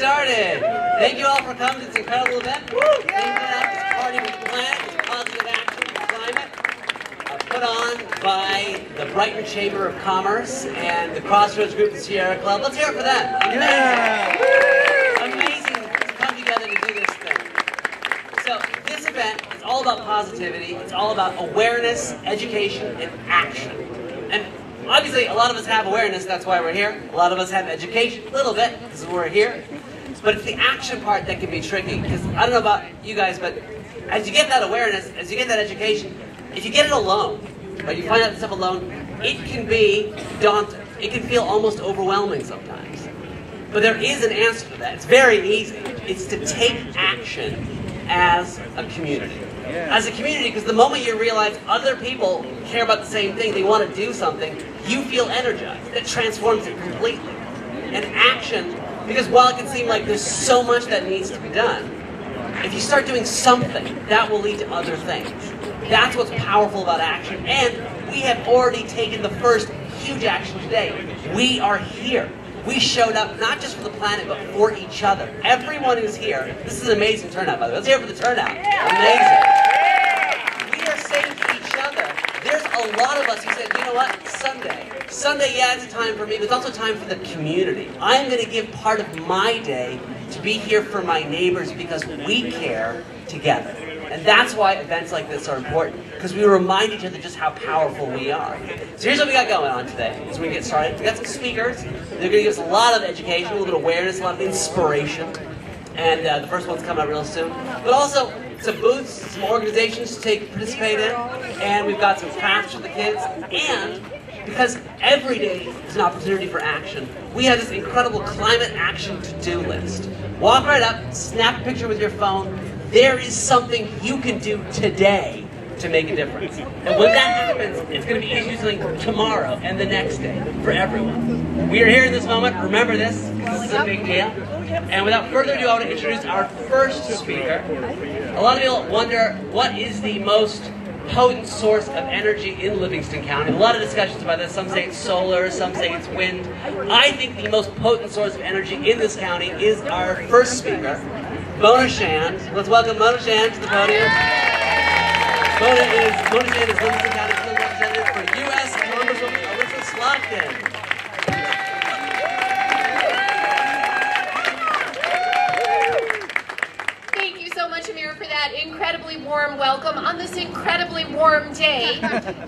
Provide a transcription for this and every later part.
started. Thank you all for coming to this incredible event. Named This Party with the Planet, this positive action for climate, put on by the Brighton Chamber of Commerce and the Crossroads group, the Sierra Club. Let's hear it for them. Amazing. Amazing to come together to do this thing. So this event is all about positivity. It's all about awareness, education, and action. And obviously, a lot of us have awareness, that's why we're here. A lot of us have education, a little bit, this is why we're here. But it's the action part that can be tricky, because I don't know about you guys, but as you get that awareness, as you get that education, if you get it alone, right, you find out stuff alone, it can be daunting. It can feel almost overwhelming sometimes. But there is an answer to that. It's very easy. It's to take action as a community. As a community, because the moment you realize other people care about the same thing, they want to do something, you feel energized. It transforms it completely. And action, because while it can seem like there's so much that needs to be done, if you start doing something, that will lead to other things. That's what's powerful about action. And we have already taken the first huge action today. We are here. We showed up not just for the planet, but for each other. Everyone who's here, this is an amazing turnout, by the way. Let's hear it for the turnout. Amazing. We are saying to each other, there's a lot of us who said, you know what, Sunday, yeah, it's a time for me, but it's also time for the community. I'm going to give part of my day to be here for my neighbors because we care together. And that's why events like this are important, because we remind each other just how powerful we are. So here's what we got going on today as we get started. We got some speakers. They're going to give us a lot of education, a little bit of awareness, a lot of inspiration. And the first one's coming up real soon. But also some booths, some organizations to participate in. And we've got some crafts for the kids. And because every day is an opportunity for action, we have this incredible climate action to-do list. Walk right up, snap a picture with your phone. There is something you can do today to make a difference. And when that happens, it's going to be issues like tomorrow and the next day for everyone. We are here in this moment. Remember this. This is a big deal. And without further ado, I want to introduce our first speaker. A lot of people wonder what is the most potent source of energy in Livingston County. A lot of discussions about this. Some say it's solar, some say it's wind. I think the most potent source of energy in this county is our first speaker, Mona Shand. Let's welcome Mona Shand to the podium. Mona Shand is Livingston County Field Representative for U.S. Congresswoman Alyssa Slotkin. Thank you so much, Amir, for that incredibly warm welcome on this incredibly warm day.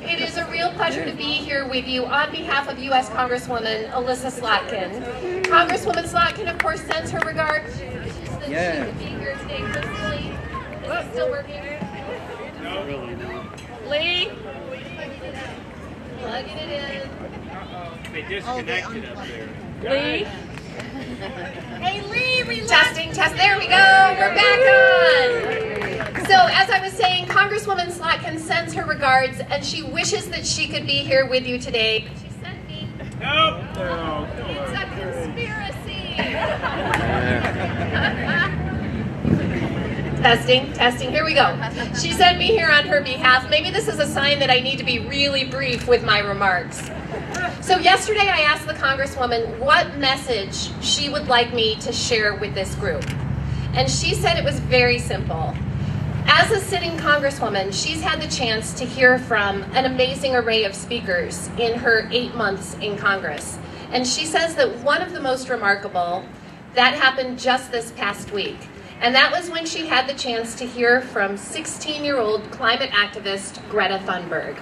It is a real pleasure to be here with you on behalf of U.S. Congresswoman Alyssa Slotkin. Congresswoman Slotkin, of course, sends her regards. She would be here today personally. Is it still working? No, really, no. Lee? Plugging it in. They disconnected up there. Lee? Hey, Lee, testing, there we go. We're back on. So, as I was saying, Congresswoman Slotkin sends her regards, and she wishes that she could be here with you today. But she sent me. Nope. It's a conspiracy. Testing, here we go. She sent me here on her behalf. Maybe this is a sign that I need to be really brief with my remarks. So yesterday I asked the Congresswoman what message she would like me to share with this group. And she said it was very simple. As a sitting Congresswoman, she's had the chance to hear from an amazing array of speakers in her 8 months in Congress. And she says that one of the most remarkable, that happened just this past week. And that was when she had the chance to hear from 16-year-old climate activist Greta Thunberg.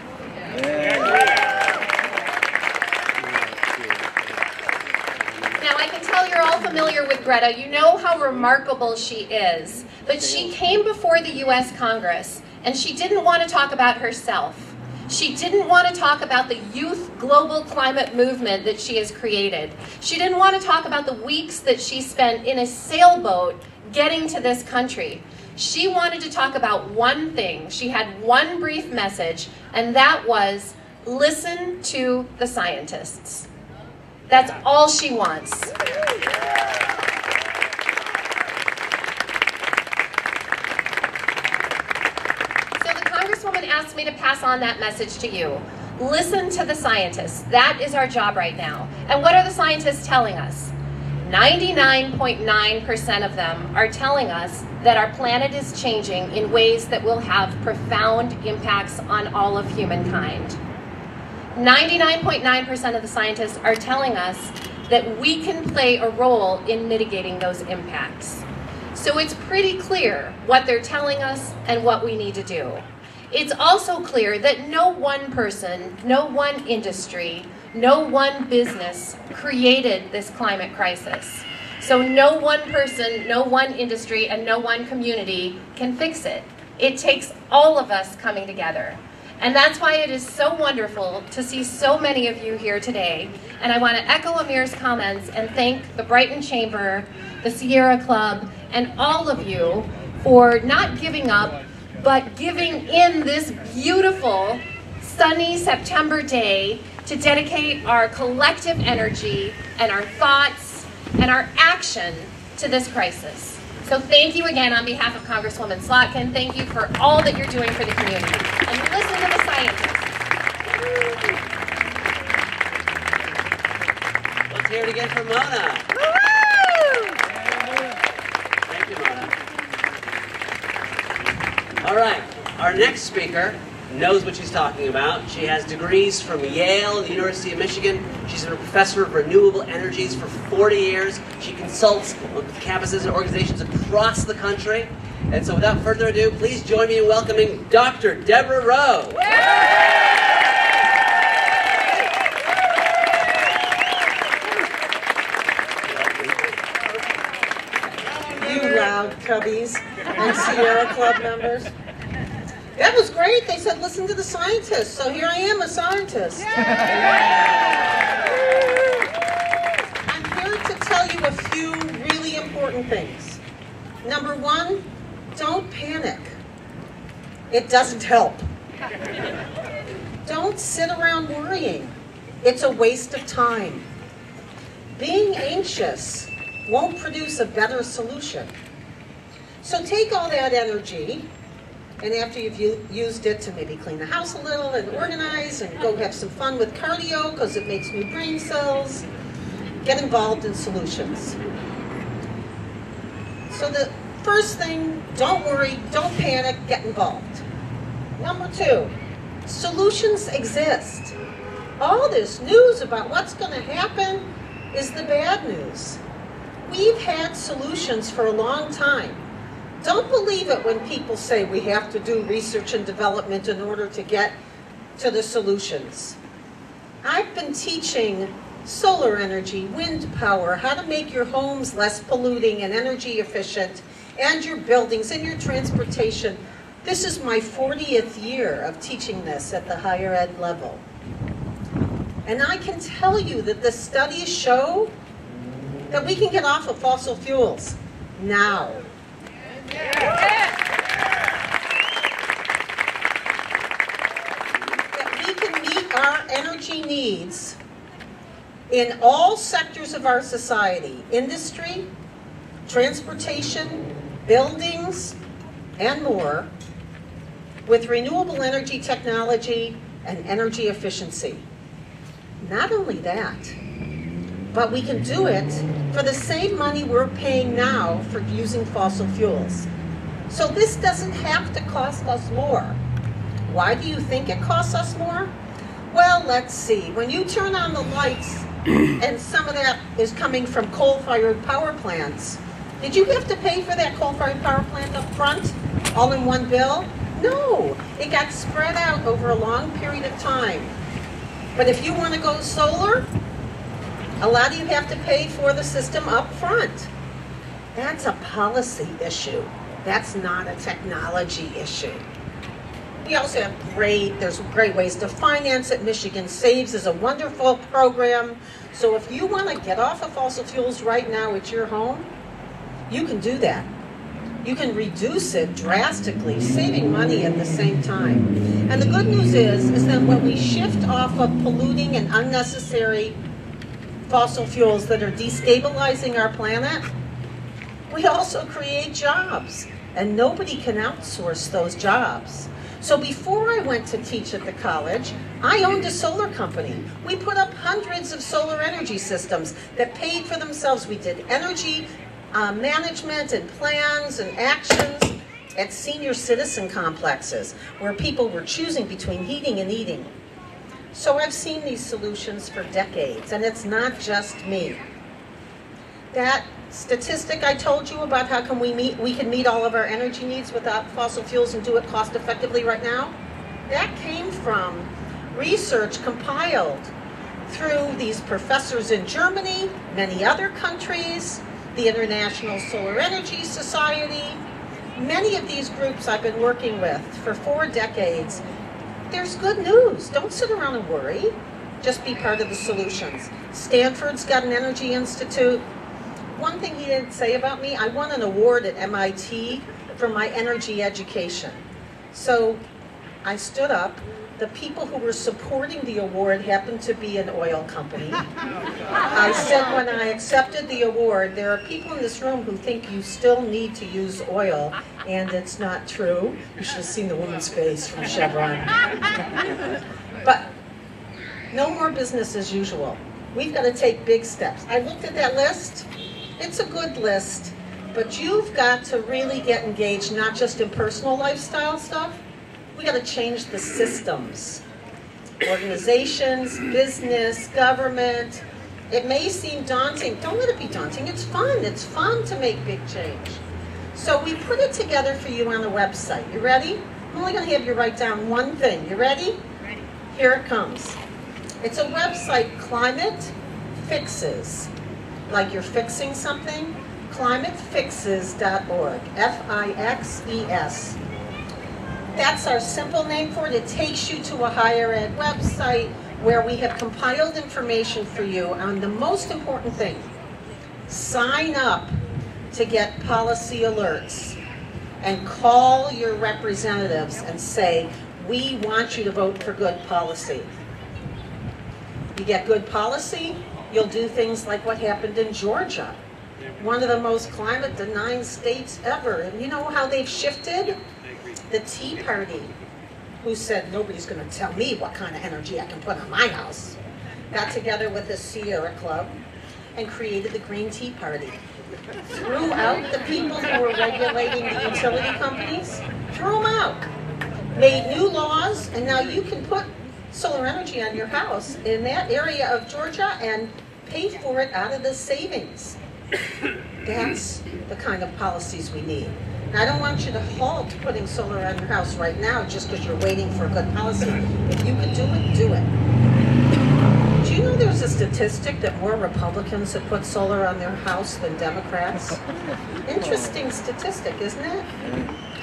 Now, I can tell you're all familiar with Greta. You know how remarkable she is. But she came before the U.S. Congress, and she didn't want to talk about herself. She didn't want to talk about the youth global climate movement that she has created. She didn't want to talk about the weeks that she spent in a sailboat getting to this country. She wanted to talk about one thing. She had one brief message, and that was, listen to the scientists. That's all she wants. So the Congresswoman asked me to pass on that message to you. Listen to the scientists. That is our job right now. And what are the scientists telling us? 99.9% of them are telling us that our planet is changing in ways that will have profound impacts on all of humankind. 99.9% of the scientists are telling us that we can play a role in mitigating those impacts. So it's pretty clear what they're telling us and what we need to do. It's also clear that no one person, no one industry, no one business created this climate crisis. So no one person, no one industry, and no one community can fix it. It takes all of us coming together. And that's why it is so wonderful to see so many of you here today. And I want to echo Amir's comments and thank the Brighton Chamber, the Sierra Club, and all of you for not giving up, but giving in this beautiful, sunny September day to dedicate our collective energy and our thoughts and our action to this crisis. So thank you again on behalf of Congresswoman Slotkin. Thank you for all that you're doing for the community. And listen to the scientists. Let's hear it again for Mona. Thank you, Mona. All right, our next speaker knows what she's talking about. She has degrees from Yale and the University of Michigan. She's been a professor of renewable energies for 40 years. She consults with campuses and organizations across the country. And so without further ado, please join me in welcoming Dr. Deborah Rowe. You loud cubbies and Sierra Club members. That was great. They said, listen to the scientists. So here I am, a scientist. I'm here to tell you a few really important things. Number one, don't panic. It doesn't help. Don't sit around worrying. It's a waste of time. Being anxious won't produce a better solution. So take all that energy, and after you've used it to maybe clean the house a little and organize and go have some fun with cardio because it makes new brain cells, get involved in solutions. So the first thing, don't worry, don't panic, get involved. Number two, solutions exist. All this news about what's going to happen is the bad news. We've had solutions for a long time. Don't believe it when people say we have to do research and development in order to get to the solutions. I've been teaching solar energy, wind power, how to make your homes less polluting and energy efficient, and your buildings and your transportation. This is my 40th year of teaching this at the higher ed level. And I can tell you that the studies show that we can get off of fossil fuels now. That we can meet our energy needs in all sectors of our society, industry, transportation, buildings, and more, with renewable energy technology and energy efficiency. Not only that, but we can do it for the same money we're paying now for using fossil fuels. So this doesn't have to cost us more. Why do you think it costs us more? Well, let's see. When you turn on the lights, and some of that is coming from coal-fired power plants, did you have to pay for that coal-fired power plant up front, all in one bill? No, it got spread out over a long period of time. But if you want to go solar, a lot of you have to pay for the system up front. That's a policy issue. That's not a technology issue. We also have there's great ways to finance it. Michigan Saves is a wonderful program. So if you want to get off of fossil fuels right now at your home, you can do that. You can reduce it drastically, saving money at the same time. And the good news is that when we shift off of polluting and unnecessary fossil fuels that are destabilizing our planet, we also create jobs. and nobody can outsource those jobs. So before I went to teach at the college, I owned a solar company. We put up hundreds of solar energy systems that paid for themselves. We did energy management and plans and actions at senior citizen complexes where people were choosing between heating and eating. So I've seen these solutions for decades, and it's not just me. That statistic I told you about how can we can meet all of our energy needs without fossil fuels and do it cost effectively right now, that came from research compiled through these professors in Germany, many other countries, the International Solar Energy Society, many of these groups I've been working with for 4 decades. There's good news. Don't sit around and worry. Just be part of the solutions. Stanford's got an energy institute. One thing he didn't say about me, I won an award at MIT for my energy education. So I stood up. The people who were supporting the award happened to be an oil company. I said when I accepted the award, there are people in this room who think you still need to use oil, and it's not true. You should have seen the woman's face from Chevron. But no more business as usual. We've got to take big steps. I looked at that list. It's a good list, but you've got to really get engaged, not just in personal lifestyle stuff. We got to change the systems. Organizations, business, government. It may seem daunting. Don't let it be daunting. It's fun. It's fun to make big change. So we put it together for you on the website. You ready? I'm only going to have you write down one thing. You ready? Ready. Here it comes. It's a website, Climate Fixes. Like you're fixing something. climatefixes.org. F-I-X-E-S. That's our simple name for it. It takes you to a higher ed website where we have compiled information for you on the most important thing. Sign up to get policy alerts and call your representatives and say, we want you to vote for good policy. You get good policy, you'll do things like what happened in Georgia, one of the most climate denying states ever. And you know how they've shifted? The Tea Party, who said nobody's going to tell me what kind of energy I can put on my house, got together with the Sierra Club and created the Green Tea Party. Threw out the people who were regulating the utility companies, threw them out, made new laws, and now you can put solar energy on your house in that area of Georgia and pay for it out of the savings. That's the kind of policies we need. And I don't want you to halt putting solar on your house right now just because you're waiting for a good policy. If you can do it, do it. Do you know there's a statistic that more Republicans have put solar on their house than Democrats? Interesting statistic, isn't it?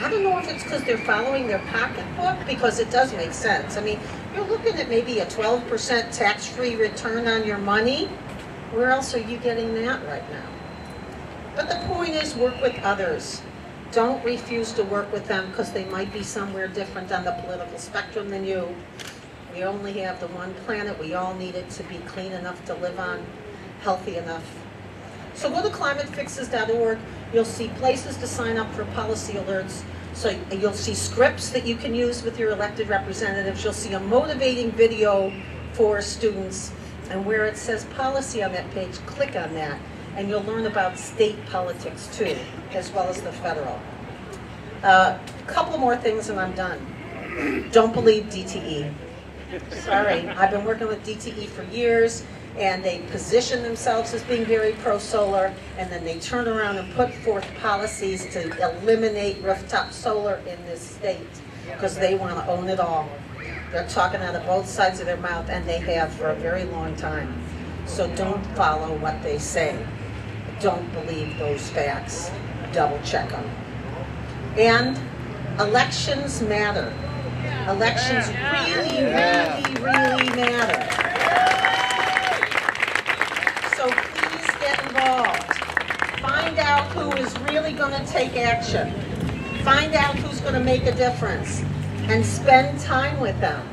I don't know if it's because they're following their pocketbook, because it does make sense. I mean, you're looking at maybe a 12% tax-free return on your money. Where else are you getting that right now? But the point is, work with others. Don't refuse to work with them because they might be somewhere different on the political spectrum than you. We only have the one planet. We all need it to be clean enough to live on, healthy enough. So go to climatefixes.org. You'll see places to sign up for policy alerts. So you'll see scripts that you can use with your elected representatives. You'll see a motivating video for students. And where it says policy on that page, click on that. And you'll learn about state politics too, as well as the federal. A couple more things and I'm done. Don't believe DTE. Sorry, I've been working with DTE for years, and they position themselves as being very pro-solar, and then they turn around and put forth policies to eliminate rooftop solar in this state because they want to own it all. They're talking out of both sides of their mouth, and they have for a very long time. So don't follow what they say. Don't believe those facts. Double check them. And elections matter. Elections really, really, really matter. So please get involved. Find out who is really going to take action. Find out who's going to make a difference. And spend time with them.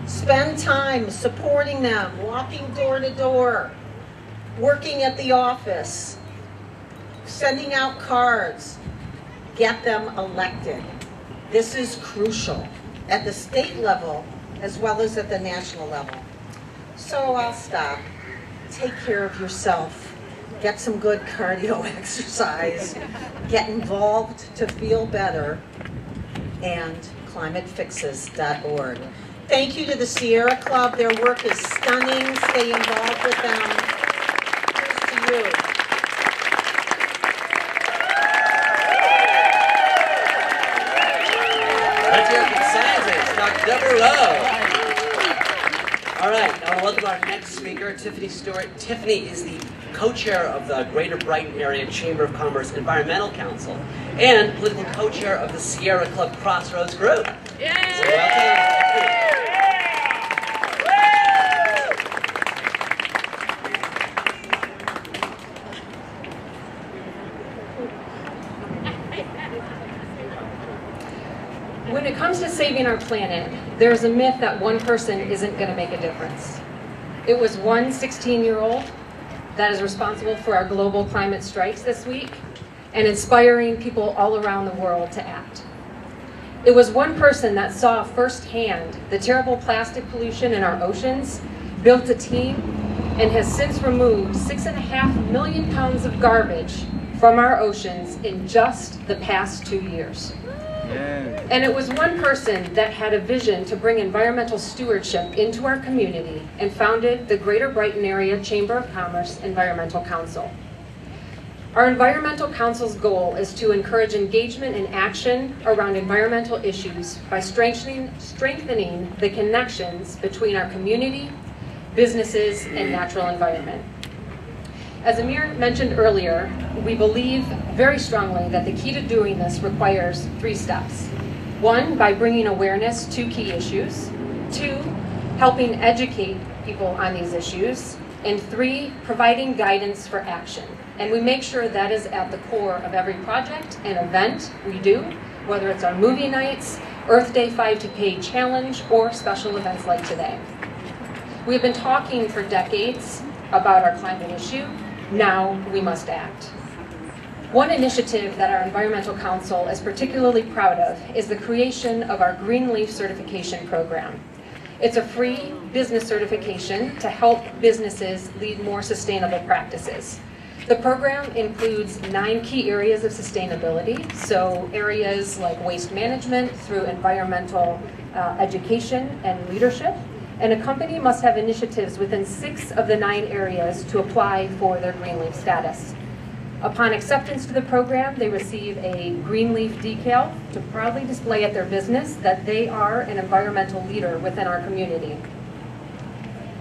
Spend time supporting them, walking door to door, working at the office, sending out cards, get them elected. This is crucial at the state level as well as at the national level. So I'll stop. Take care of yourself. Get some good cardio exercise. Get involved to feel better. And climatefixes.org. Thank you to the Sierra Club. Their work is stunning. Stay involved with them. Here's to you. Let's hear it from scientist, Dr. Deborah Rowe. All right, I want to welcome our next speaker, Tiffany Stewart. Tiffany is the co-chair of the Greater Brighton Area Chamber of Commerce Environmental Council and political co-chair of the Sierra Club Crossroads group. Yay! So welcome. When it comes to saving our planet, there's a myth that one person isn't going to make a difference. It was one 16-year-old that is responsible for our global climate strikes this week and inspiring people all around the world to act. It was one person that saw firsthand the terrible plastic pollution in our oceans, built a team, and has since removed 6.5 million pounds of garbage from our oceans in just the past 2 years. And it was one person that had a vision to bring environmental stewardship into our community and founded the Greater Brighton Area Chamber of Commerce Environmental Council. Our Environmental Council's goal is to encourage engagement and action around environmental issues by strengthening the connections between our community, businesses, and natural environment. As Amir mentioned earlier, we believe very strongly that the key to doing this requires 3 steps. 1, by bringing awareness to key issues. 2, helping educate people on these issues. And 3, providing guidance for action. And we make sure that is at the core of every project and event we do, whether it's our movie nights, Earth Day 5-to-Pay Challenge, or special events like today. We have been talking for decades about our climate issue. Now we must act. One initiative that our Environmental Council is particularly proud of is the creation of our Green Leaf Certification Program. It's a free business certification to help businesses lead more sustainable practices. The program includes 9 key areas of sustainability, so areas like waste management through environmental education and leadership. And a company must have initiatives within 6 of the 9 areas to apply for their Green Leaf status. Upon acceptance to the program, they receive a Green Leaf decal to proudly display at their business that they are an environmental leader within our community.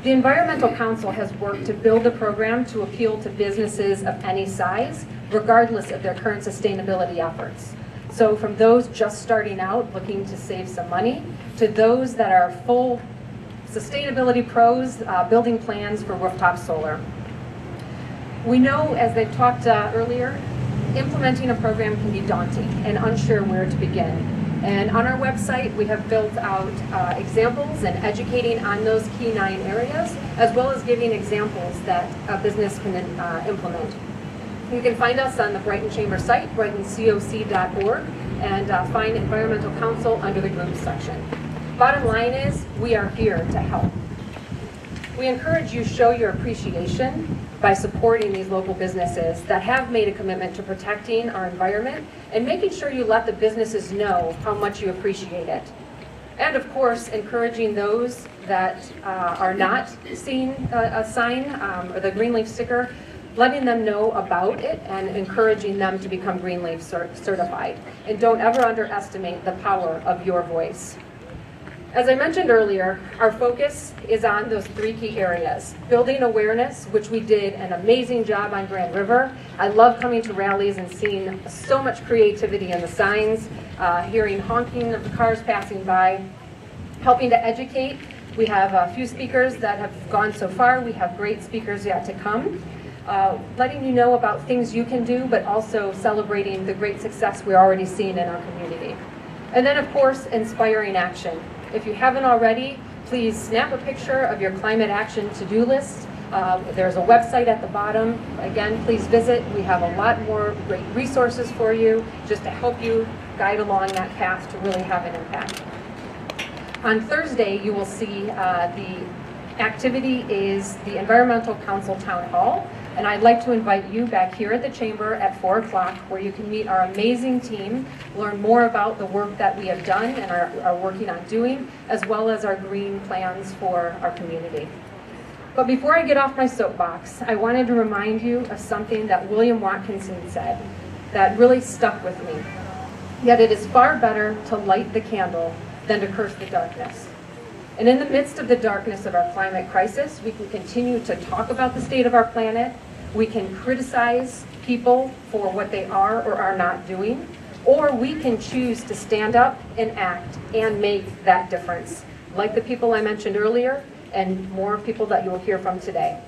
The Environmental Council has worked to build the program to appeal to businesses of any size, regardless of their current sustainability efforts. So from those just starting out looking to save some money, to those that are full sustainability pros, building plans for rooftop solar. We know, as they've talked earlier, implementing a program can be daunting and unsure where to begin. And on our website, we have built out examples and educating on those key 9 areas, as well as giving examples that a business can implement. You can find us on the Brighton Chamber site, brightoncoc.org, and find Environmental Council under the Groups section. Bottom line is, we are here to help. We encourage you to show your appreciation by supporting these local businesses that have made a commitment to protecting our environment and making sure you let the businesses know how much you appreciate it. And of course, encouraging those that are not seeing a sign or the Green Leaf sticker, letting them know about it and encouraging them to become Green Leaf certified. And don't ever underestimate the power of your voice. As I mentioned earlier, our focus is on those 3 key areas. Building awareness, which we did an amazing job on Grand River. I love coming to rallies and seeing so much creativity in the signs, hearing honking of the cars passing by. Helping to educate, we have a few speakers that have gone so far. We have great speakers yet to come. Letting you know about things you can do, but also celebrating the great success we're already seeing in our community. And then, of course, inspiring action. If you haven't already, please snap a picture of your climate action to-do list There's a website at the bottom. Again, please visit. We have a lot more great resources for you just to help you guide along that path to really have an impact. On Thursday, you will see the activity is the Environmental Council Town Hall. And I'd like to invite you back here at the Chamber at 4 o'clock where you can meet our amazing team, learn more about the work that we have done and are working on doing, as well as our green plans for our community. But before I get off my soapbox, I wanted to remind you of something that William Watkinson said that really stuck with me. Yet it is far better to light the candle than to curse the darkness. And in the midst of the darkness of our climate crisis, we can continue to talk about the state of our planet. We can criticize people for what they are or are not doing, or we can choose to stand up and act and make that difference, like the people I mentioned earlier and more people that you will hear from today.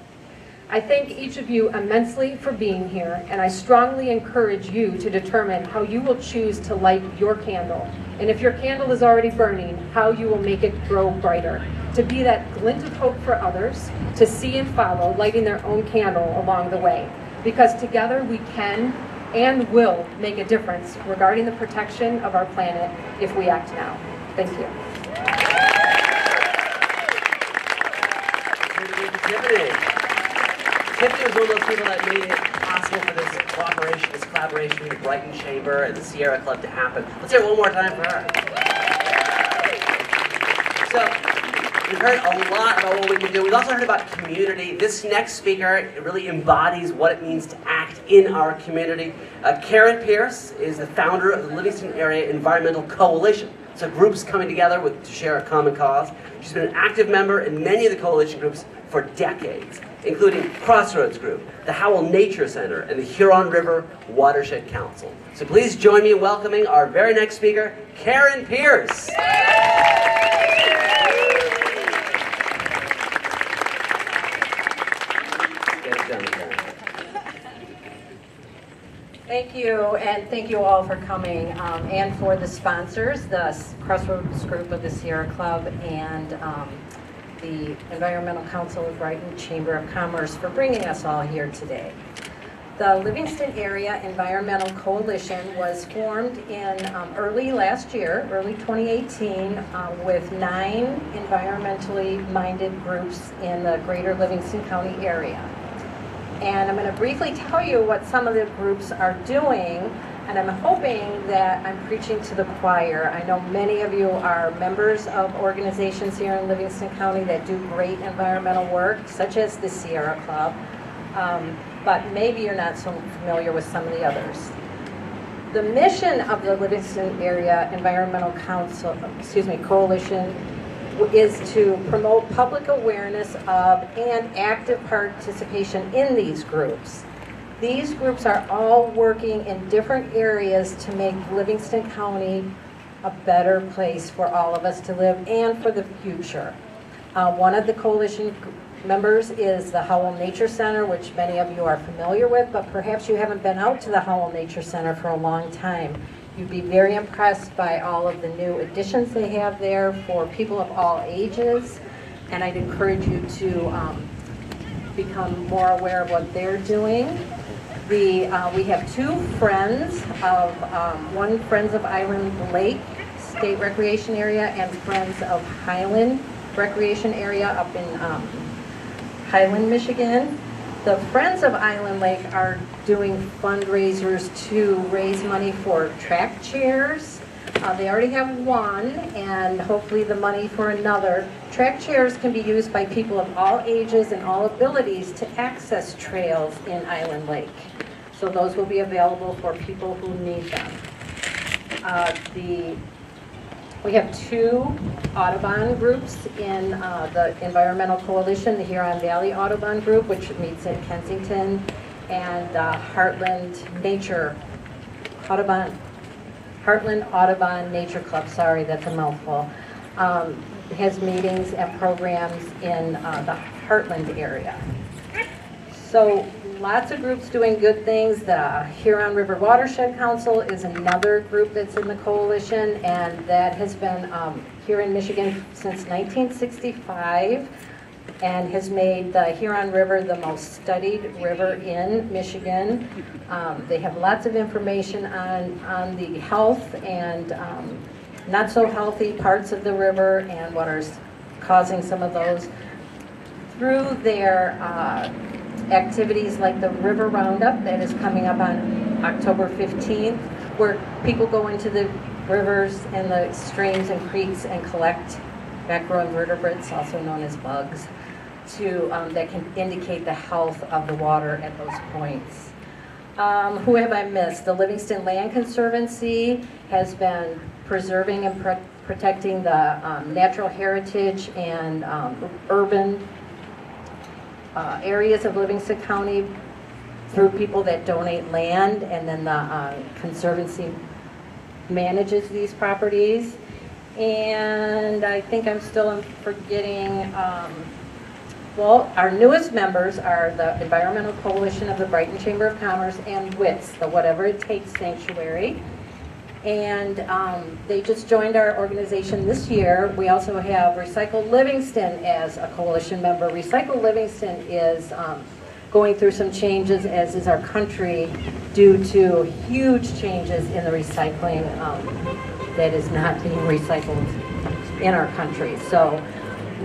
I thank each of you immensely for being here, and I strongly encourage you to determine how you will choose to light your candle. And if your candle is already burning, how you will make it grow brighter. To be that glint of hope for others, to see and follow, lighting their own candle along the way. Because together we can and will make a difference regarding the protection of our planet if we act now. Thank you. Tiffany was one of those people that made it possible for this cooperation, this collaboration between the Brighton Chamber and the Sierra Club to happen. Let's hear it one more time for her. So, we've heard a lot about what we can do. We've also heard about community. This next speaker really embodies what it means to act in our community. Karen Pierce is the founder of the Livingston Area Environmental Coalition. So groups coming together to share a common cause. She's been an active member in many of the coalition groups for decades, including Crossroads Group, the Howell Nature Center, and the Huron River Watershed Council. So please join me in welcoming our very next speaker, Karen Pierce. Get it done, Karen. Thank you, and thank you all for coming, and for the sponsors, the Crossroads Group of the Sierra Club and the Environmental Council of Brighton Chamber of Commerce for bringing us all here today. The Livingston Area Environmental Coalition was formed in early last year, early 2018, with 9 environmentally minded groups in the greater Livingston County area. And I'm going to briefly tell you what some of the groups are doing, and I'm hoping that I'm preaching to the choir. I know many of you are members of organizations here in Livingston County that do great environmental work, such as the Sierra Club, but maybe you're not so familiar with some of the others. The mission of the Livingston Area Environmental Coalition is to promote public awareness of and active participation in these groups. These groups are all working in different areas to make Livingston County a better place for all of us to live and for the future. One of the coalition members is the Howell Nature Center, which many of you are familiar with, but perhaps you haven't been out to the Howell Nature Center for a long time. You'd be very impressed by all of the new additions they have there for people of all ages, and I'd encourage you to become more aware of what they're doing. We have 2 friends of, one Friends of Island Lake State Recreation Area and Friends of Highland Recreation Area up in Highland, Michigan. The Friends of Island Lake are doing fundraisers to raise money for track chairs. They already have one, and hopefully the money for another. Track chairs can be used by people of all ages and all abilities to access trails in Island Lake. So those will be available for people who need them. We have 2 Audubon groups in the Environmental Coalition, the Huron Valley Audubon Group, which meets in Kensington, and Heartland Audubon Nature Club, sorry, that's a mouthful, has meetings and programs in the Heartland area. So lots of groups doing good things. The Huron River Watershed Council is another group that's in the coalition, and that has been here in Michigan since 1965. and has made the Huron River the most studied river in Michigan. They have lots of information on the health and not so healthy parts of the river and what are causing some of those. Through their activities like the River Roundup that is coming up on October 15th, where people go into the rivers and the streams and creeks and collect macroinvertebrates, also known as bugs, that can indicate the health of the water at those points. Who have I missed? The Livingston Land Conservancy has been preserving and protecting the natural heritage and urban areas of Livingston County through people that donate land, and then the Conservancy manages these properties. And I think I'm still forgetting, well, our newest members are the Environmental Coalition of the Brighton Chamber of Commerce and WITS, the Whatever It Takes Sanctuary. And they just joined our organization this year. We also have Recycle Livingston as a coalition member. Recycle Livingston is going through some changes, as is our country, due to huge changes in the recycling that is not being recycled in our country. So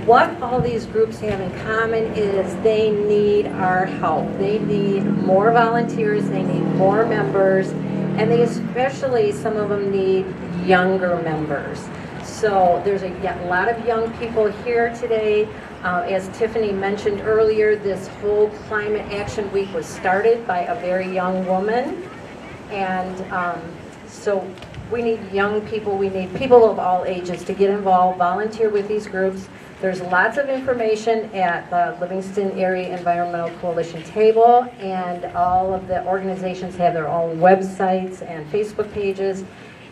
what all these groups have in common is they need our help. They need more volunteers, they need more members, and they especially, some of them need younger members. So there's a lot of young people here today. As Tiffany mentioned earlier, this whole Climate Action Week was started by a very young woman. And so we need young people, we need people of all ages to get involved, volunteer with these groups. There's lots of information at the Livingston Area Environmental Coalition table, and all of the organizations have their own websites and Facebook pages,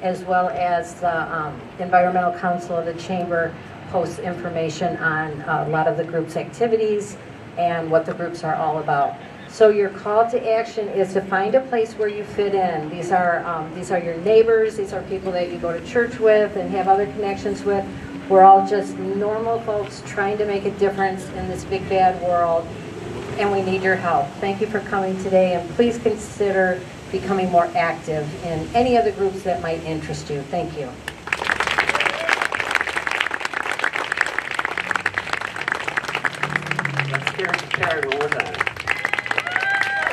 as well as the Environmental Council of the Chamber posts information on a lot of the group's activities and what the groups are all about. So your call to action is to find a place where you fit in. These are your neighbors, these are people that you go to church with and have other connections with. We're all just normal folks trying to make a difference in this big bad world, and we need your help. Thank you for coming today, and please consider becoming more active in any of the groups that might interest you. Thank you. Let's hear it for Karen one more time.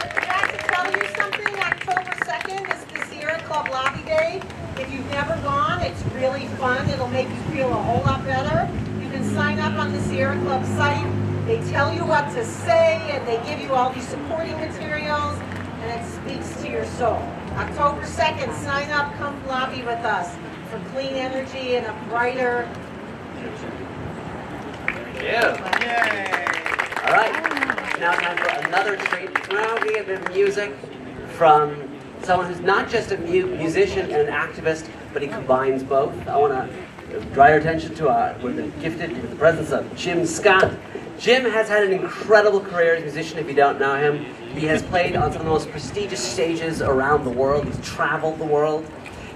I'd like to tell you something. October 2nd is the Sierra Club Lobby Day. If you've never gone, it's really fun. It'll make you feel a whole lot better. You can sign up on the Sierra Club site. They tell you what to say, and they give you all these supporting materials, and it speaks to your soul. October 2nd, sign up, come lobby with us for clean energy and a brighter future. Thank you. All right, now time for another treat. Now we get a bit of music from someone who's not just a musician and an activist, but he combines both. I want to draw your attention to we've been gifted with the presence of Jim Scott. Jim has had an incredible career as a musician, if you don't know him. He has played on some of the most prestigious stages around the world. He's traveled the world.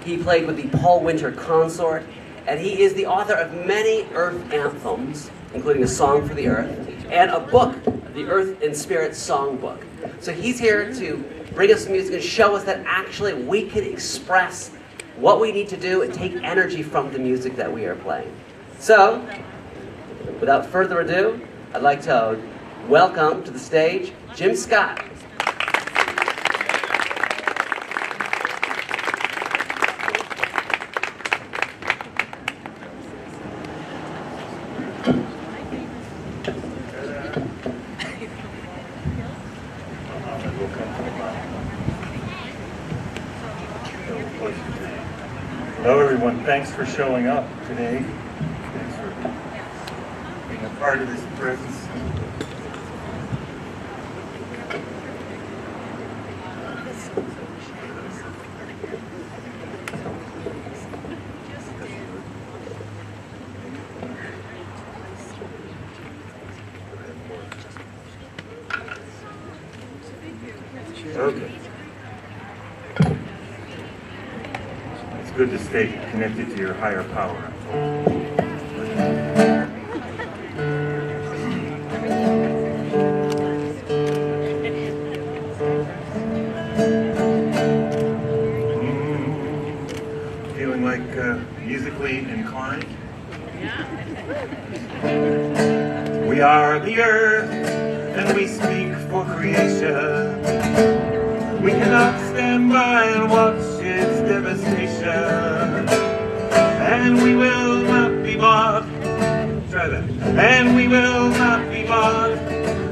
He played with the Paul Winter Consort, and he is the author of many Earth anthems, including A Song for the Earth, and a book, the Earth and Spirit Songbook. So he's here to bring us some music and show us that actually we can express what we need to do and take energy from the music that we are playing. So, without further ado, I'd like to welcome to the stage Jim Scott. Hello everyone, thanks for showing up today. Thanks for being a part of this presence. Okay. It's good to stay connected to your higher power. Feeling like musically inclined? We are the earth, and we speak for creation. We cannot stand by and watch its devastation. And we will not be bought. Try that. And we will not be bought.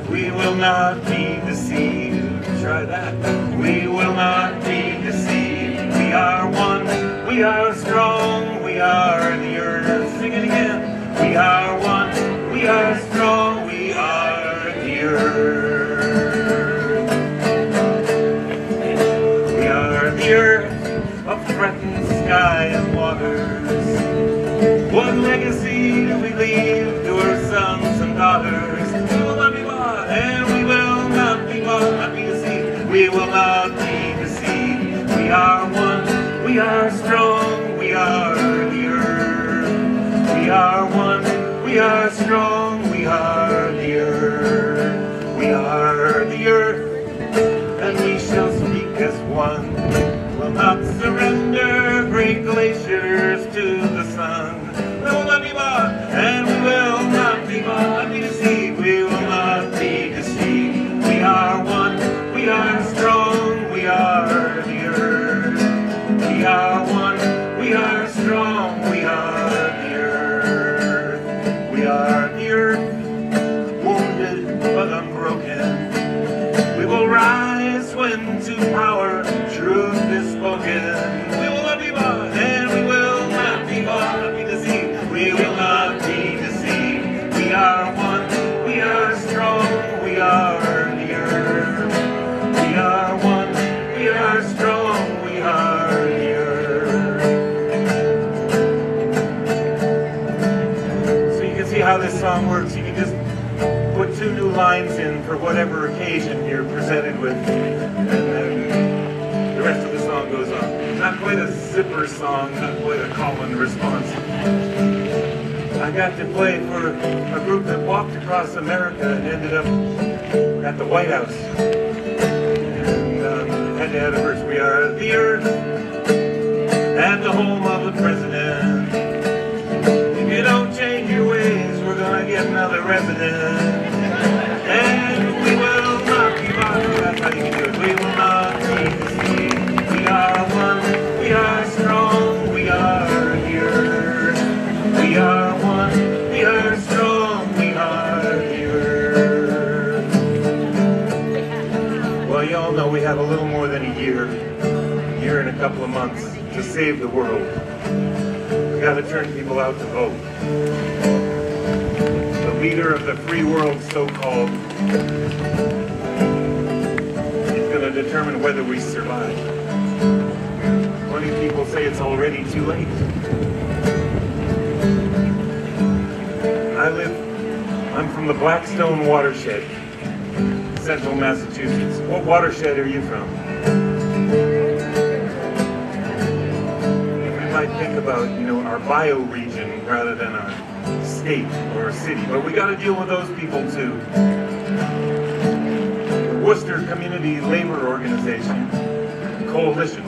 We will not be deceived. Try that. We will not be deceived. We are one. We are strong. We are the earth. Sing it again. We are one. We are strong. We are the earth. We are the earth of threatened sky and waters. What legacy do we leave to our sons and daughters? We will not be bought, and we will not be bought, not be deceived. We will not be deceived. We are one, we are strong, we are the earth. We are one, we are strong, we are the earth. We are the earth, and we shall speak as one. Will not surrender great glaciers to the sun. We will not be bought, and we will not be bought, not be deceived. We will not be deceived. We are one, we are strong, we are the earth. We are one, we are strong, we are the earth. We are the earth, wounded but unbroken. We will rise when to power truth is spoken. We will not be bought, and we will not be bought, not be deceived. We will not be deceived. We are one, we are strong, we are the earth. We are one, we are strong, we are the earth. So you can see how this song works. You can just put 2 new lines in for whatever occasion you're presented with, and then the rest of the song goes on. Not quite a zipper song, not quite a call and response. I got to play for a group that walked across America and ended up at the White House. And had to add a verse. We are the earth and the home of the president. If you don't change your ways, we're gonna get another resident. And we will not be bought. That's how you can do it. We will not be deceived. We are one. We are strong. We are the earth. We are one. We are strong. We are the earth. Well, you all know we have a little more than a year and a couple of months to save the world. We got to turn people out to vote. The leader of the free world, so-called, is going to determine whether we survive. Plenty of people say it's already too late. I'm from the Blackstone watershed, central Massachusetts. What watershed are you from? We might think about, our bioregion rather than our state or a city, but we got to deal with those people too. The Worcester Community Labor Coalition,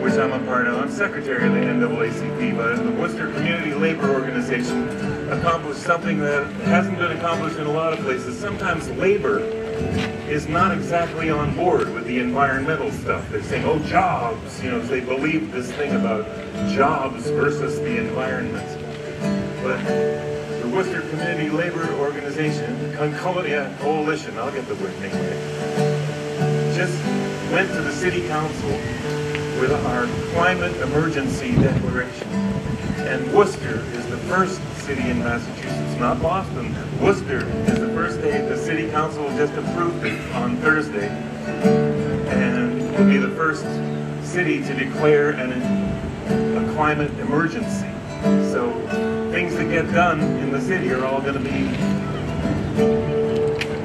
which I'm a part of. I'm secretary of the NAACP, but the Worcester Community Labor Organization accomplished something that hasn't been accomplished in a lot of places. Sometimes labor is not exactly on board with the environmental stuff. They're saying, oh, jobs, they believe this thing about jobs versus the environment. But the Worcester Community Labor Organization, Coalition, I'll get the word anyway, just went to the city council with our climate emergency declaration. And Worcester is the first city in Massachusetts, not Boston. Worcester is the first day. The city council just approved it on Thursday, and will be the first city to declare a climate emergency. So things that get done in the city are all going to be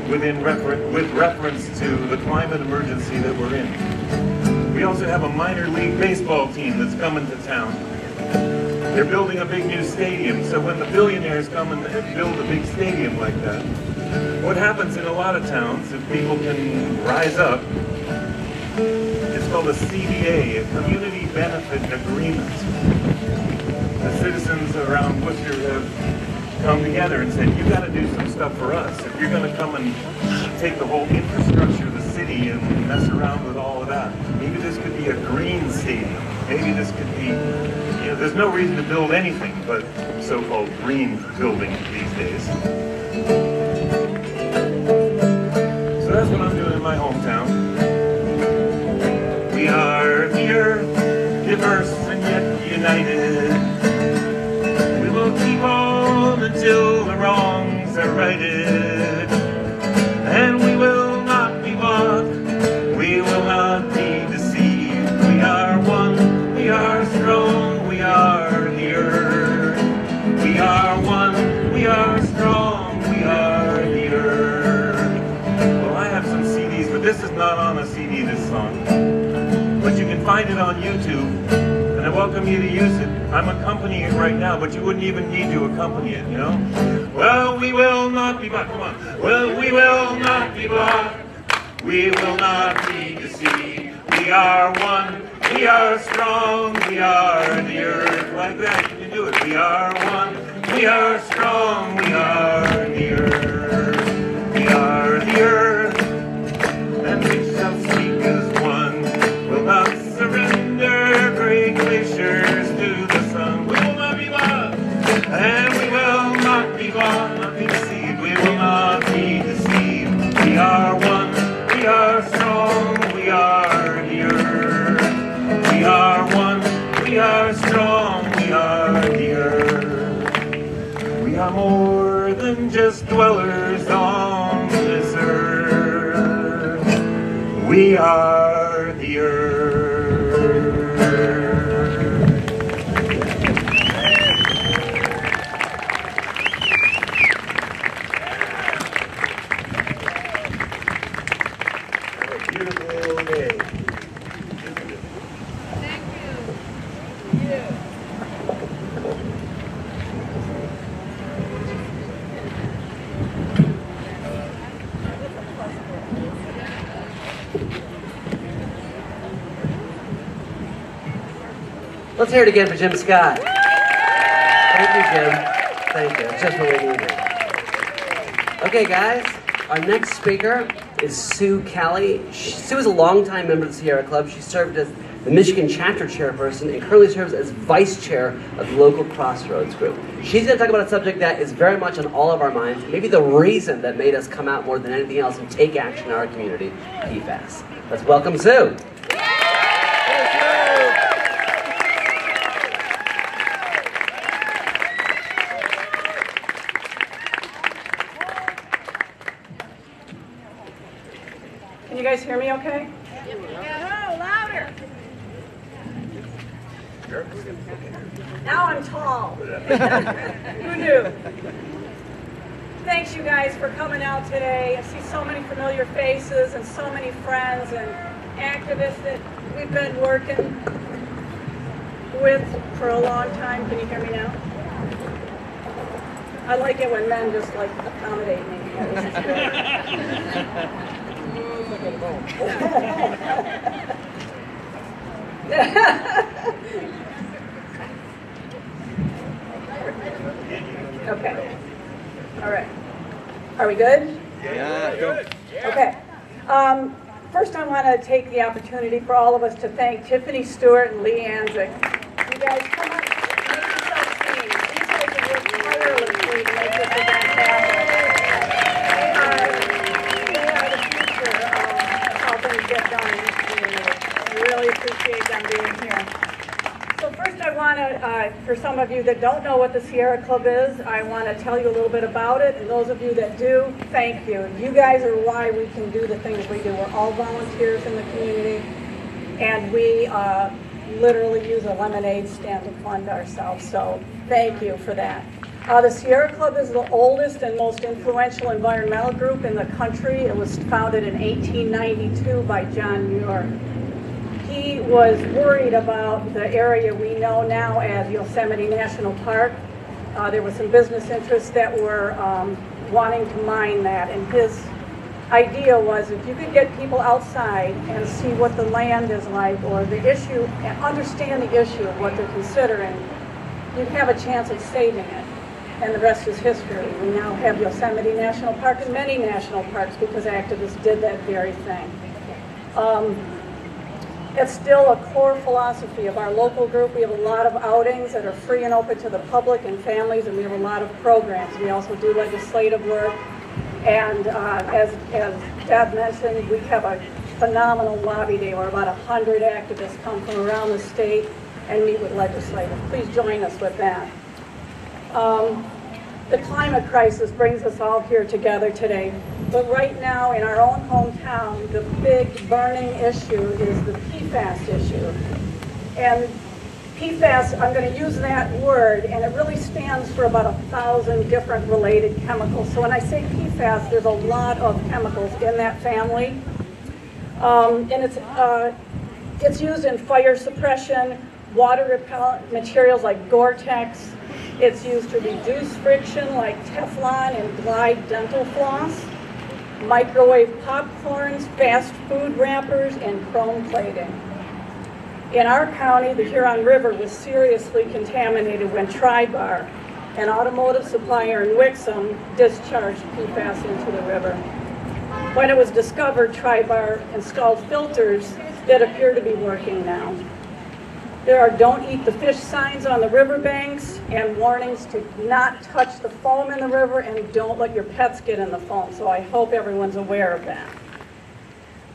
with reference to the climate emergency that we're in. We also have a minor league baseball team that's coming to town. They're building a big new stadium, so when the billionaires come and build a big stadium like that, what happens in a lot of towns, if people can rise up, is called a CBA, a Community Benefit Agreement. The citizens around Worcester have come together and said, you got to do some stuff for us. If you're going to come and take the whole infrastructure of the city and mess around with all of that, maybe this could be a green stadium. Maybe this could be, you know, there's no reason to build anything but so-called green buildings these days. So that's what I'm doing in my hometown. We are here, diverse and yet united. We will keep on until the wrongs are righted. And we will not be bought, we will not be deceived. We are one, we are strong, we are here. We are one, we are strong, we are here. Well, I have some CDs, but this is not on a CD, this song. But you can find it on YouTube, and I welcome you to use it. I'm accompanying it right now, but you wouldn't even need to accompany it, you know? Well, we will not be bought, come on. Well, we will not be bought, we will not be deceived. We are one, we are strong, we are the earth. Like that, you can do it. We are one, we are strong, we are the earth. We are the earth, and we shall speak as one. Will not surrender great glaciers to the sun. We will not be bought, and we will not be bought, not be deceived. We will not be deceived. We are one, we are strong, we are the earth. We are one, we are strong, we are the earth. We are more than just dwellers on this earth. We are the earth. Beautiful day. Let's hear it again for Jim Scott. Thank you, Jim. Thank you. It's just what we needed. Okay, guys. Our next speaker is Sue Kelly. Sue is a longtime member of the Sierra Club. She served as the Michigan chapter chairperson and currently serves as vice chair of the local Crossroads group. She's going to talk about a subject that is very much on all of our minds, maybe the reason that made us come out more than anything else and take action in our community, PFAS. Let's welcome Sue. Can you guys hear me okay? Yeah, louder. Now I'm tall. Who knew? Thanks you guys for coming out today. I see so many familiar faces and so many friends and activists that we've been working with for a long time. Can you hear me now? I like it when men just like accommodate me. This is great. Okay. All right. Are we good? Yeah, good. Okay. First, I want to take the opportunity for all of us to thank Tiffany Stewart and Lee Anzik. You guys come up, make yourselves seen. These guys have worked tirelessly to make this event happen. They are the future of how things get done in this community. I really appreciate them being here. So first I want to, for some of you that don't know what the Sierra Club is, I want to tell you a little bit about it. And those of you that do, thank you. You guys are why we can do the things we do. We're all volunteers in the community. And we literally use a lemonade stand to fund ourselves. So thank you for that. The Sierra Club is the oldest and most influential environmental group in the country. It was founded in 1892 by John Muir. He was worried about the area we know now as Yosemite National Park. There were some business interests that were wanting to mine that, and his idea was if you could get people outside and see what the land is like or the issue, and understand the issue of what they're considering, you'd have a chance of saving it. And the rest is history. We now have Yosemite National Park and many national parks because activists did that very thing. It's still a core philosophy of our local group. We have a lot of outings that are free and open to the public and families, and we have a lot of programs. We also do legislative work. And as Deb mentioned, we have a phenomenal lobby day where about 100 activists come from around the state and meet with legislators. Please join us with that. The climate crisis brings us all here together today. But right now in our own hometown, the big burning issue is the PFAS issue. And PFAS, I'm going to use that word, and it really stands for about 1,000 different related chemicals. So when I say PFAS, there's a lot of chemicals in that family. And it's used in fire suppression, water repellent materials like Gore-Tex. It's used to reduce friction like Teflon and Glide dental floss, microwave popcorns, fast food wrappers, and chrome plating. In our county, the Huron River was seriously contaminated when Tri-Bar, an automotive supplier in Wixom, discharged PFAS into the river. When it was discovered, Tri-Bar installed filters that appear to be working now. There are don't eat the fish signs on the riverbanks and warnings to not touch the foam in the river and don't let your pets get in the foam. So I hope everyone's aware of that.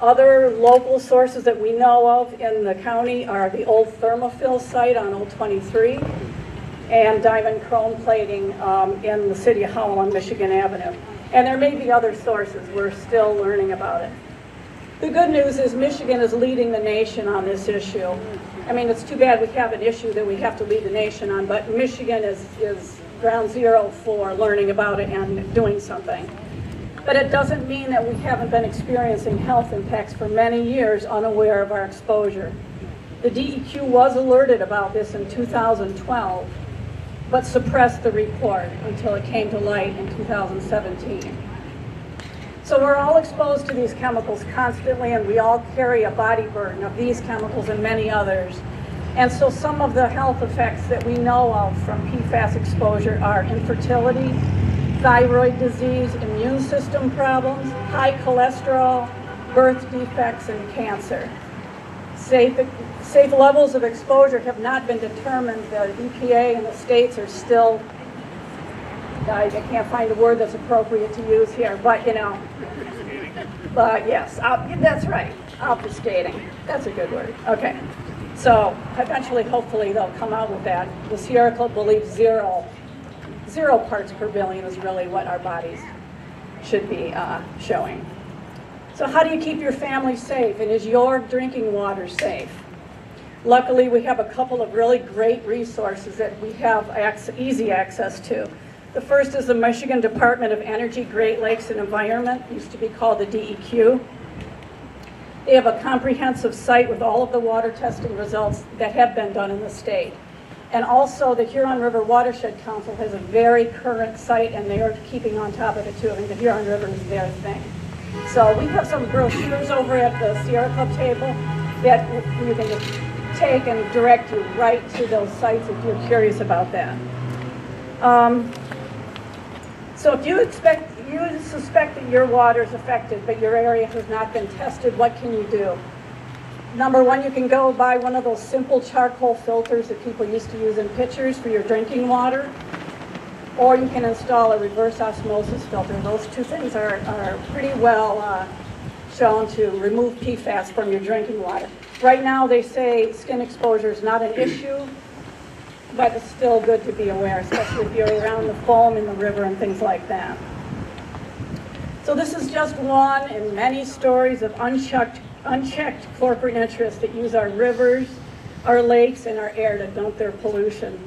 Other local sources that we know of in the county are the old Thermophil site on Old 23 and diamond chrome plating in the city of Howell on Michigan Avenue. And there may be other sources. We're still learning about it. The good news is Michigan is leading the nation on this issue. I mean, it's too bad we have an issue that we have to lead the nation on, but Michigan is ground zero for learning about it and doing something. But it doesn't mean that we haven't been experiencing health impacts for many years unaware of our exposure. The DEQ was alerted about this in 2012, but suppressed the report until it came to light in 2017. So we're all exposed to these chemicals constantly, and we all carry a body burden of these chemicals and many others. And so some of the health effects that we know of from PFAS exposure are infertility, thyroid disease, immune system problems, high cholesterol, birth defects, and cancer. Safe levels of exposure have not been determined. The EPA in the states are still, I can't find a word that's appropriate to use here, but you know, yes, that's right, obfuscating. That's a good word. Okay, so eventually, hopefully, they'll come out with that. The Sierra Club believes zero parts per billion is really what our bodies should be showing. So how do you keep your family safe, and is your drinking water safe? Luckily, we have a couple of really great resources that we have easy access to. The first is the Michigan Department of Energy, Great Lakes and Environment, used to be called the DEQ. They have a comprehensive site with all of the water testing results that have been done in the state. And also the Huron River Watershed Council has a very current site, and they are keeping on top of it too. I mean, the Huron River is their thing. So we have some brochures over at the Sierra Club table that you can just take and direct you right to those sites if you're curious about that. So if you suspect that your water is affected, but your area has not been tested, what can you do? Number one, you can go buy one of those simple charcoal filters that people used to use in pitchers for your drinking water, or you can install a reverse osmosis filter. Those two things are pretty well shown to remove PFAS from your drinking water. Right now, they say skin exposure is not an issue, but it's still good to be aware, especially if you're around the foam in the river and things like that. So this is just one in many stories of unchecked corporate interests that use our rivers, our lakes, and our air to dump their pollution.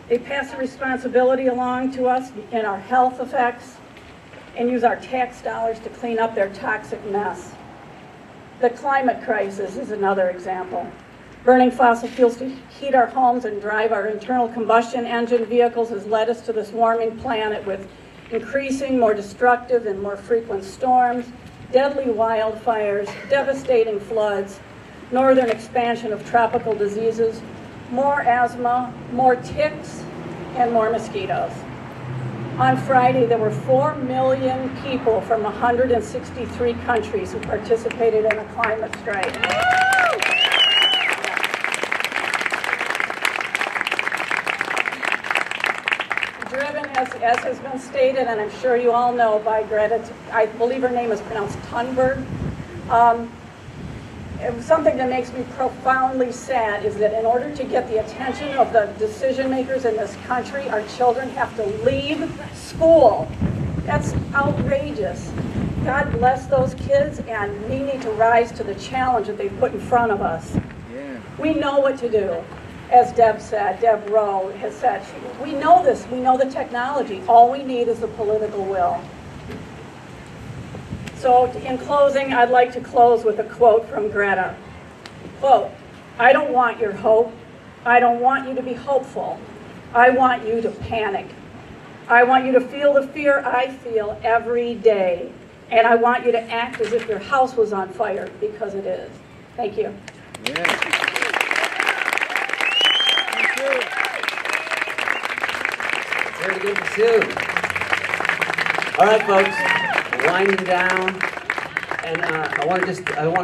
They pass the responsibility along to us in our health effects and use our tax dollars to clean up their toxic mess. The climate crisis is another example. Burning fossil fuels to heat our homes and drive our internal combustion engine vehicles has led us to this warming planet with increasing, more destructive, and more frequent storms, deadly wildfires, devastating floods, northern expansion of tropical diseases, more asthma, more ticks, and more mosquitoes. On Friday, there were 4 million people from 163 countries who participated in a climate strike. Driven, as has been stated, and I'm sure you all know, by Greta, I believe her name is pronounced Thunberg. Something that makes me profoundly sad is that in order to get the attention of the decision makers in this country, our children have to leave school. That's outrageous. God bless those kids, and we need to rise to the challenge that they put in front of us. Yeah. We know what to do. As Deb said, Deb Rowe has said, we know this, we know the technology. All we need is the political will. So in closing, I'd like to close with a quote from Greta. Quote, "I don't want your hope. I don't want you to be hopeful. I want you to panic. I want you to feel the fear I feel every day. And I want you to act as if your house was on fire, because it is." Thank you. Yeah. Very good pursuit. All right, folks, winding down, and I want to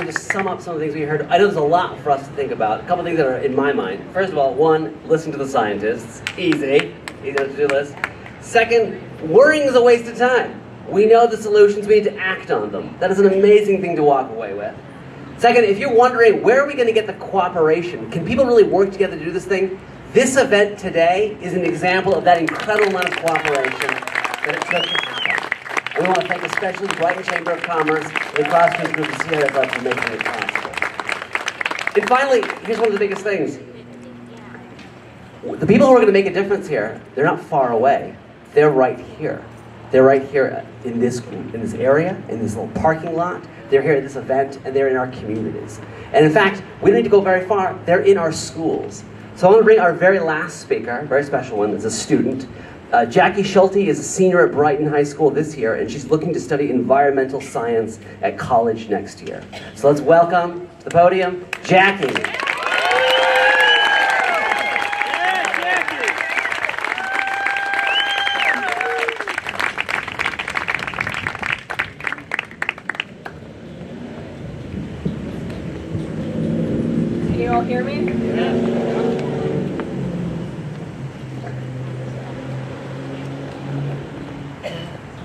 just sum up some of the things we heard. I know there's a lot for us to think about. A couple things that are in my mind. First of all, one, listen to the scientists. Easy to do this. Second, worrying is a waste of time. We know the solutions. We need to act on them. That is an amazing thing to walk away with. Second, if you're wondering where are we going to get the cooperation, can people really work together to do this thing? This event today is an example of that incredible amount of cooperation that it took to happen. And we want to thank especially the Brighton Chamber of Commerce and the Crossroads Group of Sierra Club for making it possible. And finally, here's one of the biggest things. The people who are going to make a difference here, they're not far away. They're right here. They're right here in this area, in this little parking lot. They're here at this event, and they're in our communities. And in fact, we don't need to go very far. They're in our schools. So I want to bring our very last speaker, a very special one, is a student. Jackie Schulte is a senior at Brighton High School this year, and she's looking to study environmental science at college next year. So let's welcome to the podium, Jackie. Can you all hear me?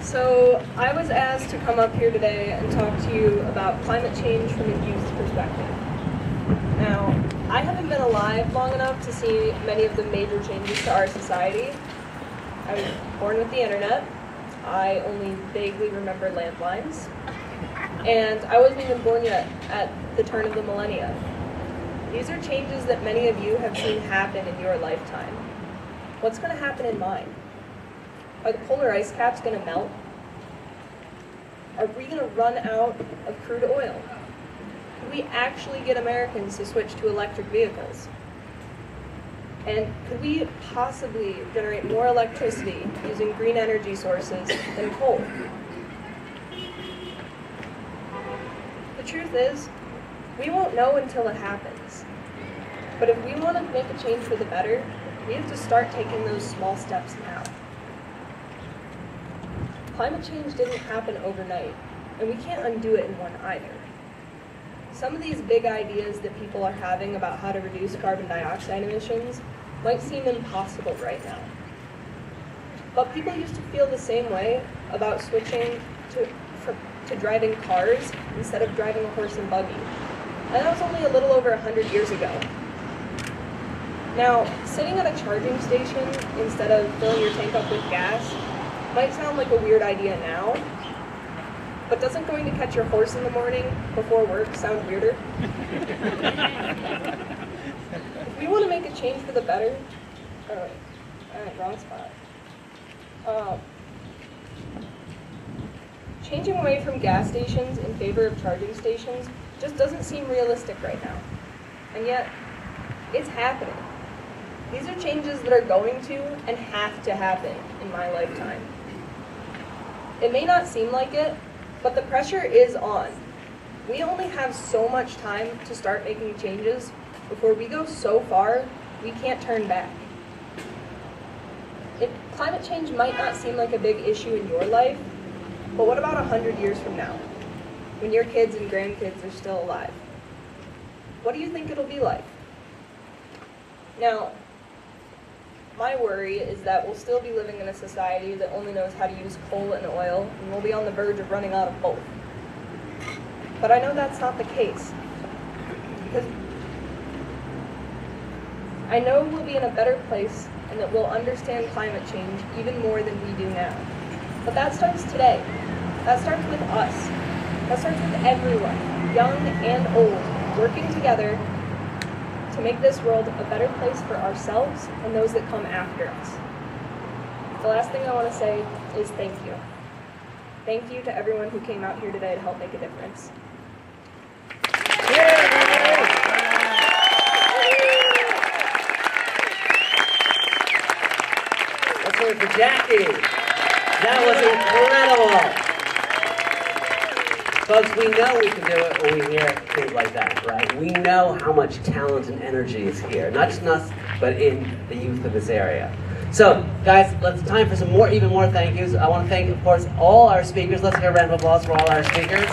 So I was asked to come up here today and talk to you about climate change from a youth perspective. Now, I haven't been alive long enough to see many of the major changes to our society. I was born with the internet. I only vaguely remember landlines. And I wasn't even born yet at the turn of the millennia. These are changes that many of you have seen happen in your lifetime. What's going to happen in mine? Are the polar ice caps going to melt? Are we going to run out of crude oil? Could we actually get Americans to switch to electric vehicles? And could we possibly generate more electricity using green energy sources than coal? The truth is, we won't know until it happens. But if we want to make a change for the better, we have to start taking those small steps now. Climate change didn't happen overnight, and we can't undo it in one either. Some of these big ideas that people are having about how to reduce carbon dioxide emissions might seem impossible right now. But people used to feel the same way about switching to driving cars instead of driving a horse and buggy. And that was only a little over 100 years ago. Now, sitting at a charging station instead of filling your tank up with gas might sound like a weird idea now, but doesn't going to catch your horse in the morning before work sound weirder? If we want to make a change for the better, alright, wrong spot. Changing away from gas stations in favor of charging stations just doesn't seem realistic right now. And yet, it's happening. These are changes that are going to and have to happen in my lifetime. It may not seem like it, but the pressure is on. We only have so much time to start making changes before we go so far we can't turn back. Climate change might not seem like a big issue in your life, but what about 100 years from now, when your kids and grandkids are still alive? What do you think it'll be like? Now, my worry is that we'll still be living in a society that only knows how to use coal and oil, and we'll be on the verge of running out of both. But I know that's not the case, because I know we'll be in a better place and that we'll understand climate change even more than we do now. But that starts today. That starts with us. That starts with everyone, young and old, working together to make this world a better place for ourselves and those that come after us. The last thing I want to say is thank you. Thank you to everyone who came out here today to help make a difference. Let's wait for Jackie. That was incredible. Folks, we know we can do it when we hear things like that, right? We know how much talent and energy is here, not just in us, but in the youth of this area. So, guys, it's time for some even more thank yous. I want to thank, of course, all our speakers. Let's hear a round of applause for all our speakers.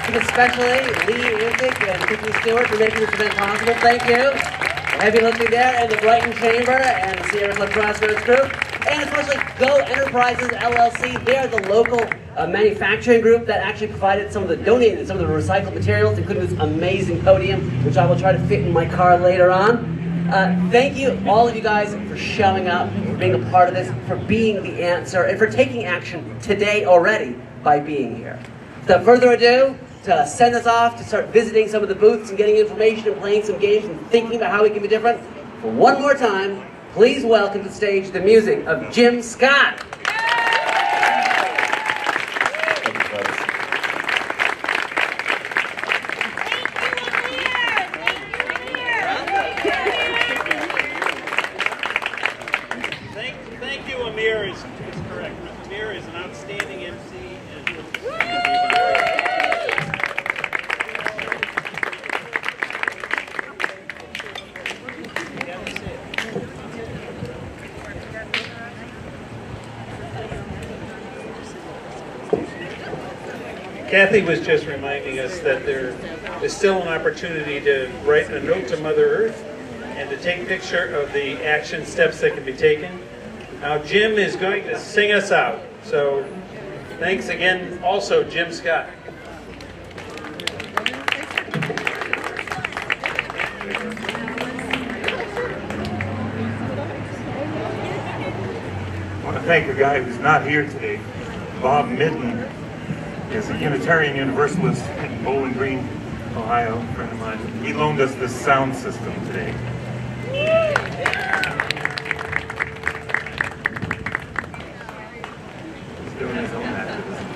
And especially Lee Uzik and Tiffany Stewart for making this event possible. Thank you. Heavy lifting there, and the Brighton Chamber and the Sierra Club Crossroads group. And especially Go Enterprises LLC. They're the local manufacturing group that actually provided donated some of the recycled materials, including this amazing podium, which I will try to fit in my car later on. Thank you, all of you guys, for showing up, for being a part of this, for being the answer, and for taking action today already by being here. Without further ado, to send us off to start visiting some of the booths and getting information and playing some games and thinking about how we can be different, for one more time, please welcome to the stage the music of Jim Scott. Thank you, Amir is correct. Amir is an outstanding MC. Kathy was just reminding us that there is still an opportunity to write a note to Mother Earth and to take a picture of the action steps that can be taken. Now Jim is going to sing us out. So thanks again also Jim Scott. I want to thank a guy who's not here today, Bob Midden. Is a Unitarian Universalist in Bowling Green, Ohio, a friend of mine. He loaned us this sound system today. He's doing his own activism.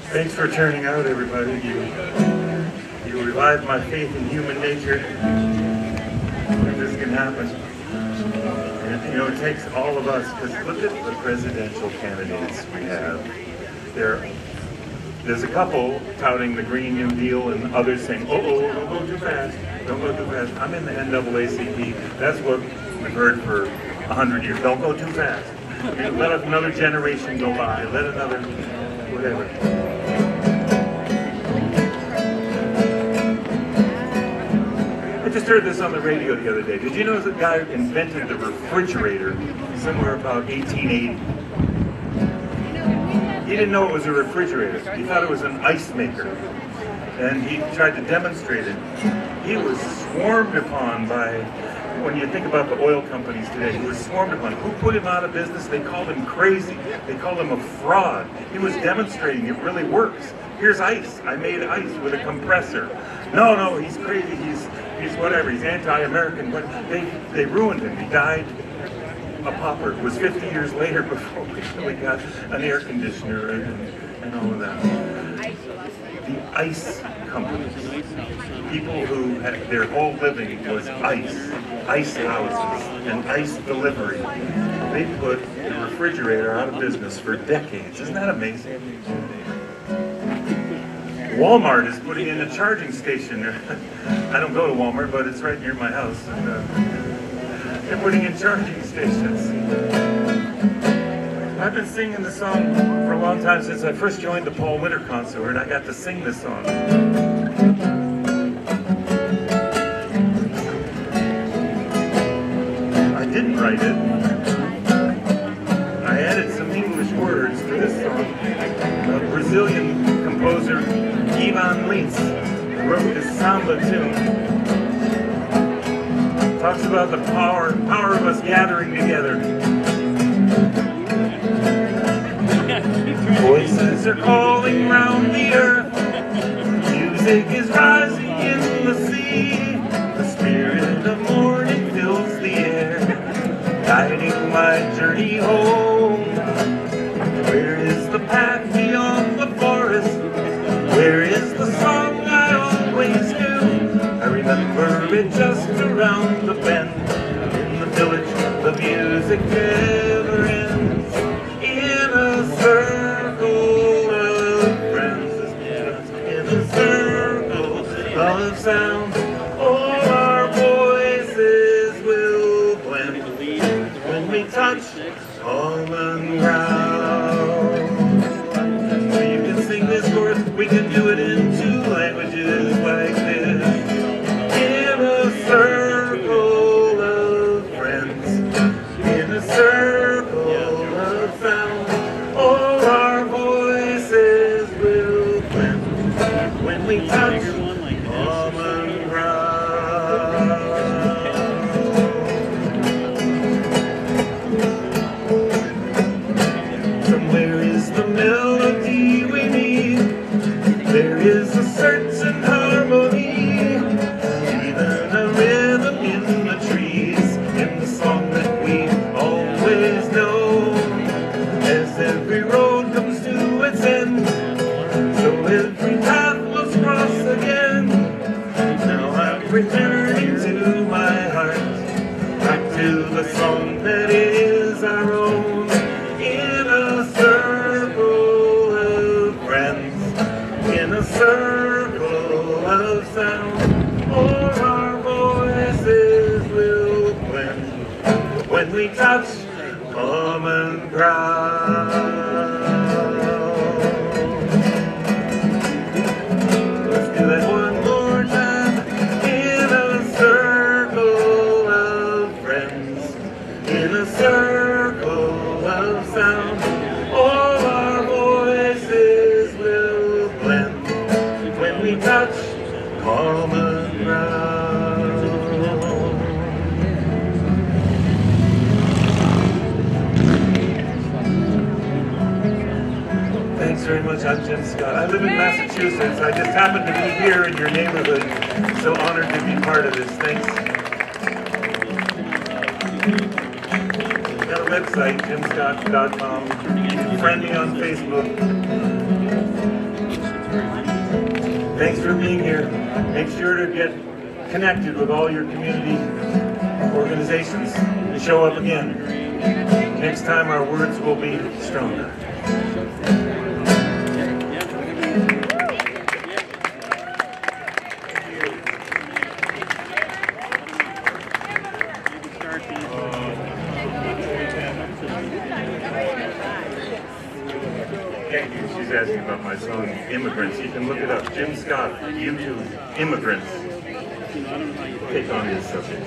Thanks for turning out, everybody. You revived my faith in human nature. That this can happen. And you know, it takes all of us, because look at the presidential candidates we have. There's a couple touting the Green New Deal and others saying, oh, don't go too fast, don't go too fast. I'm in the NAACP. That's what we've heard for 100 years. Don't go too fast. I mean, let another generation go by. Let another, whatever. I just heard this on the radio the other day. Did you know that guy invented the refrigerator somewhere about 1880? He didn't know it was a refrigerator. He thought it was an ice maker. And he tried to demonstrate it. He was swarmed upon by when you think about the oil companies today, who were swarmed upon, who put him out of business? They called him crazy. They called him a fraud. He was demonstrating it really works. Here's ice. I made ice with a compressor. No, he's crazy. He's whatever. He's anti-American. But they ruined him. He died a pauper. It was 50 years later before we really got an air conditioner and all of that. The ice companies, people who had their whole living was ice houses, and ice delivery. They put the refrigerator out of business for decades. Isn't that amazing? Walmart is putting in a charging station. I don't go to Walmart, but it's right near my house. And, they're putting in charging stations. I've been singing the song for a long time, since I first joined the Paul Winter Consort. I got to sing this song. I didn't write it. I added some English words to this song. A Brazilian composer, Ivan Lins, wrote this samba tune. Talks about the power of us gathering together. Voices are calling round the earth. Music is rising in the sea. The spirit of morning fills the air, guiding my journey home. Where is the path beyond the forest? Where is the song I always knew? I remember it just around the bend. In the village, the music never ends. In a circle of friends, in a circle of sound, all our voices will blend when we touch common ground. So you can sing this chorus, we can do it in two languages like this. In a circle of friends, in a circle of sound, all our voices will blend when we touch common ground. Somewhere is the melody we need. There is a certain harmony, even a rhythm in the trees, in the song that we always know. As every road comes to its end, so every path must cross again. Now I'm returning to my heart, back to the song that is our own. In a circle of friends, in a circle of sound, all our voices will blend when we touch common ground. Let's do that one more time. In a circle of friends, in a circle of sound, all our voices will blend when we touch common ground. Thanks very much. I'm Jim Scott. I live in Massachusetts. I just happened to be here in your neighborhood. So honored to be part of this. Thanks. Got a website, jimscott.com. You can friend me on Facebook. Thanks for being here. Make sure to get connected with all your community organizations and show up again. Next time our words will be stronger. She's asking about my song, Immigrants. You can look it up. Jim Scott, YouTube, Immigrants. Take on this subject.